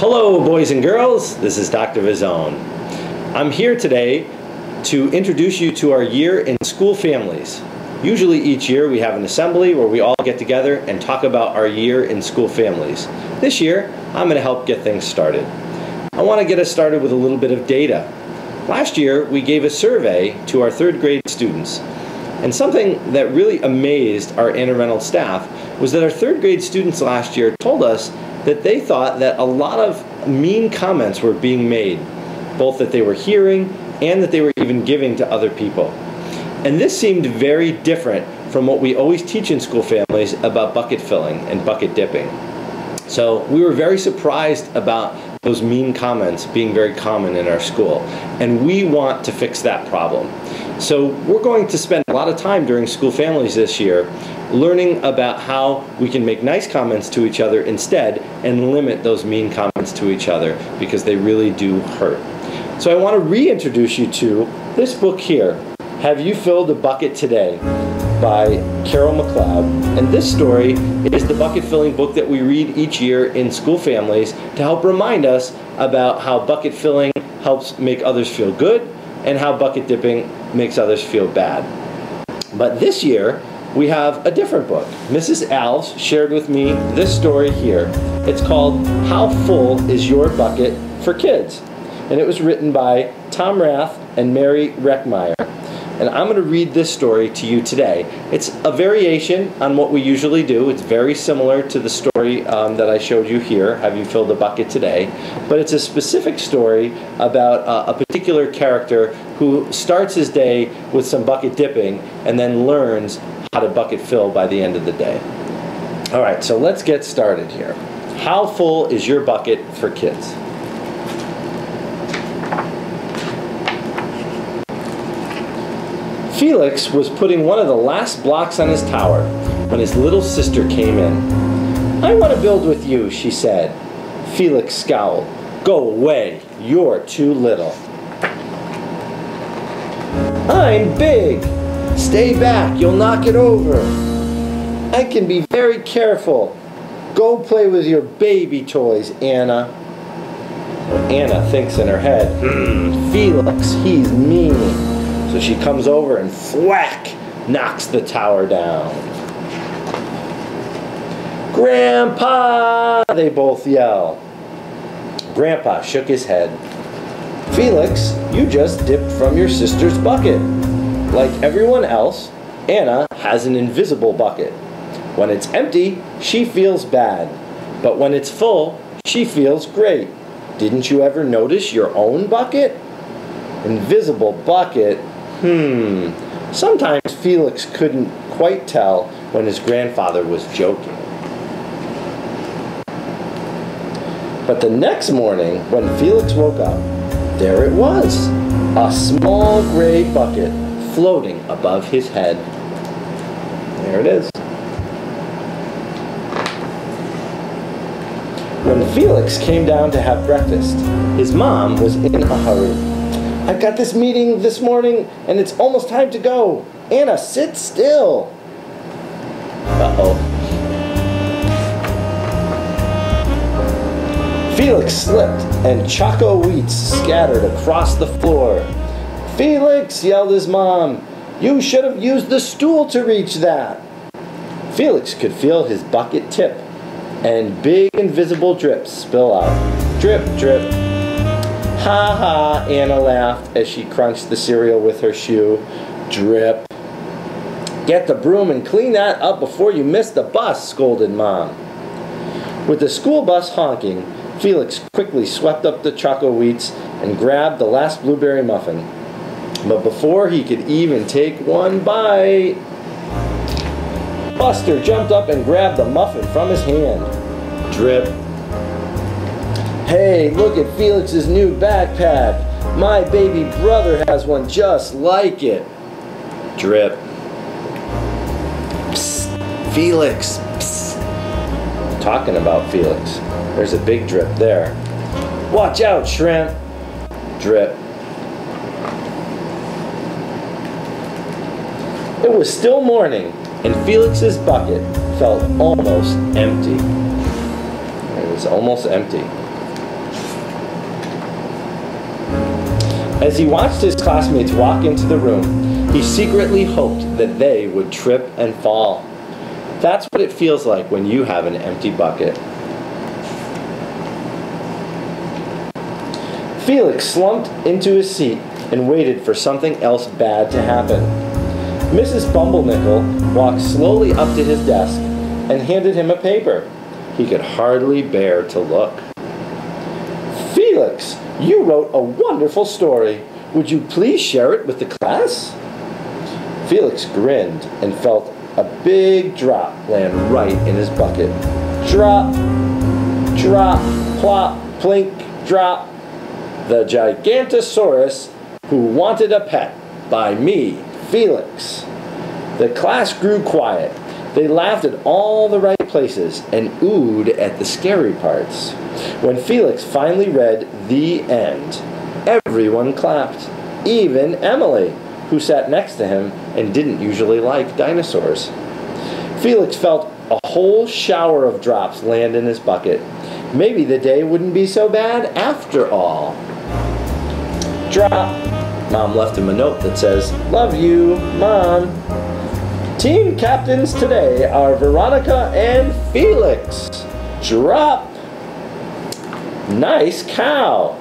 Hello, boys and girls. This is Dr. Vizone. I'm here today to introduce you to our year in school families. Usually each year we have an assembly where we all get together and talk about our year in school families. This year, I'm going to help get things started. I want to get us started with a little bit of data. Last year, we gave a survey to our third grade students. And something that really amazed our Anna Reynolds staff was that our third grade students last year told us that they thought that a lot of mean comments were being made, both that they were hearing and that they were even giving to other people. And this seemed very different from what we always teach in school families about bucket filling and bucket dipping. So we were very surprised about those mean comments being very common in our school, and we want to fix that problem. So we're going to spend a lot of time during school families this year learning about how we can make nice comments to each other instead and limit those mean comments to each other, because they really do hurt. So I want to reintroduce you to this book here, Have You Filled a Bucket Today? By Carol McLeod. And this story is the bucket filling book that we read each year in school families to help remind us about how bucket filling helps make others feel good and how bucket dipping makes others feel bad. But this year we have a different book. Mrs. Alves shared with me this story here. It's called How Full Is Your Bucket for Kids? And it was written by Tom Rath and Mary Reckmeyer. And I'm going to read this story to you today. It's a variation on what we usually do. It's very similar to the story that I showed you here, Have You Filled a Bucket Today? But it's a specific story about a particular character who starts his day with some bucket dipping and then learns how to bucket fill by the end of the day. All right, so let's get started here. How full is your bucket for kids? Felix was putting one of the last blocks on his tower when his little sister came in. "I want to build with you," she said. Felix scowled. "Go away, you're too little." "I'm big. Stay back, you'll knock it over." "I can be very careful. Go play with your baby toys, Anna." Well, Anna thinks in her head, Felix, he's mean. So she comes over and thwack, knocks the tower down. "Grandpa!" they both yell. Grandpa shook his head. "Felix, you just dipped from your sister's bucket. Like everyone else, Anna has an invisible bucket. When it's empty, she feels bad. But when it's full, she feels great. Didn't you ever notice your own bucket?" Invisible bucket. Sometimes Felix couldn't quite tell when his grandfather was joking. But the next morning, when Felix woke up, there it was, a small gray bucket floating above his head. There it is. When Felix came down to have breakfast, his mom was in a hurry. "I've got this meeting this morning, and it's almost time to go. Anna, sit still." Uh-oh. Felix slipped, and Choco Wheats scattered across the floor. "Felix," yelled his mom, "you should have used the stool to reach that." Felix could feel his bucket tip, and big invisible drips spill out. Drip, drip. "Ha ha," Anna laughed as she crunched the cereal with her shoe. Drip. "Get the broom and clean that up before you miss the bus," scolded Mom. With the school bus honking, Felix quickly swept up the Choco Wheats and grabbed the last blueberry muffin. But before he could even take one bite, Buster jumped up and grabbed the muffin from his hand. Drip. "Hey, look at Felix's new backpack. My baby brother has one just like it." Drip. "Psst, Felix, psst." Talking about Felix. There's a big drip there. "Watch out, Shrimp." Drip. It was still morning, and Felix's bucket felt almost empty. It was almost empty. As he watched his classmates walk into the room, he secretly hoped that they would trip and fall. That's what it feels like when you have an empty bucket. Felix slumped into his seat and waited for something else bad to happen. Mrs. Bumblenickel walked slowly up to his desk and handed him a paper. He could hardly bear to look. "Felix, you wrote a wonderful story. Would you please share it with the class?" Felix grinned and felt a big drop land right in his bucket. Drop, drop, plop, plink, drop. The Gigantosaurus Who Wanted a Pet by me, Felix. The class grew quiet. They laughed at all the right places and oohed at the scary parts. When Felix finally read the end, everyone clapped, even Emily, who sat next to him and didn't usually like dinosaurs. Felix felt a whole shower of drops land in his bucket. Maybe the day wouldn't be so bad after all. Drop. Mom left him a note that says, "Love you, Mom." Team captains today are Veronica and Felix. Drop. Nice cow.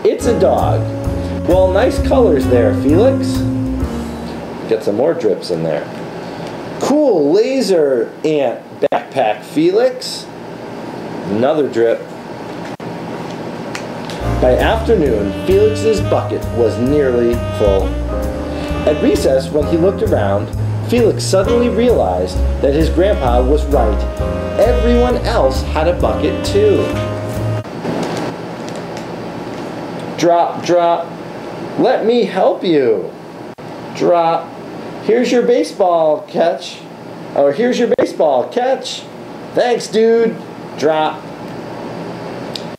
It's a dog. Well, nice colors there, Felix. Get some more drips in there. Cool laser ant backpack, Felix. Another drip. By afternoon, Felix's bucket was nearly full. At recess, when he looked around, Felix suddenly realized that his grandpa was right. Everyone else had a bucket too. Drop, drop. Let me help you. Drop. Here's your baseball catch. Or here's your baseball catch. Thanks, dude. Drop.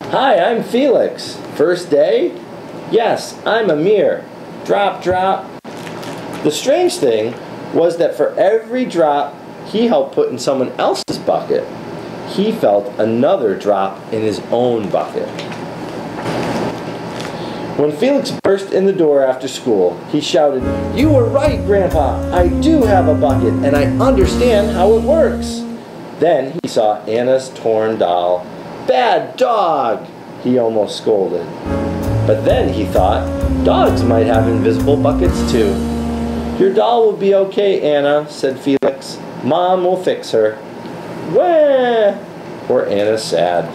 Hi, I'm Felix. First day? Yes, I'm Amir. Drop, drop. The strange thing was that for every drop he helped put in someone else's bucket, he felt another drop in his own bucket. When Felix burst in the door after school, he shouted, "You were right, Grandpa! I do have a bucket, and I understand how it works!" Then he saw Anna's torn doll. "Bad dog!" he almost scolded. But then he thought, dogs might have invisible buckets too. "Your doll will be okay, Anna," said Felix. "Mom will fix her." Wah! Poor Anna's sad.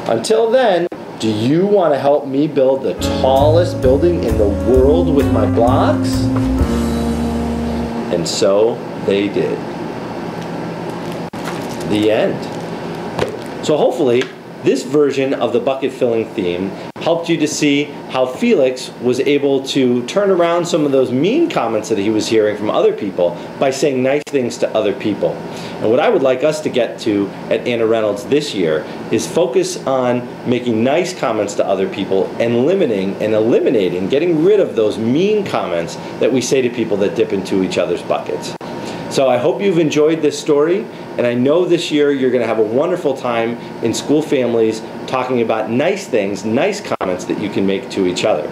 Until then, do you want to help me build the tallest building in the world with my blocks? And so they did. The end. So hopefully, this version of the bucket filling theme helped you to see how Felix was able to turn around some of those mean comments that he was hearing from other people by saying nice things to other people. And what I would like us to get to at Anna Reynolds this year is focus on making nice comments to other people and eliminating, getting rid of those mean comments that we say to people that dip into each other's buckets. So I hope you've enjoyed this story, and I know this year you're going to have a wonderful time in school families talking about nice things, nice comments that you can make to each other.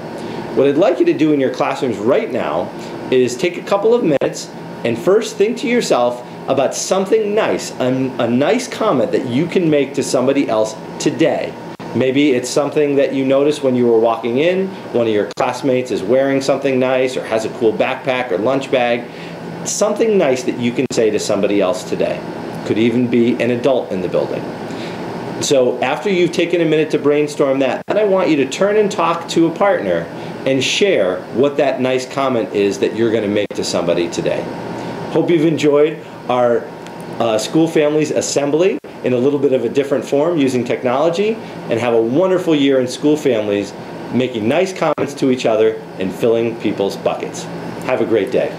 What I'd like you to do in your classrooms right now is take a couple of minutes and first think to yourself about something nice, a nice comment that you can make to somebody else today. Maybe it's something that you noticed when you were walking in, one of your classmates is wearing something nice or has a cool backpack or lunch bag. Something nice that you can say to somebody else today. Could even be an adult in the building. So after you've taken a minute to brainstorm that, then I want you to turn and talk to a partner and share what that nice comment is that you're going to make to somebody today. Hope you've enjoyed our School Families Assembly in a little bit of a different form using technology, and have a wonderful year in School Families making nice comments to each other and filling people's buckets. Have a great day.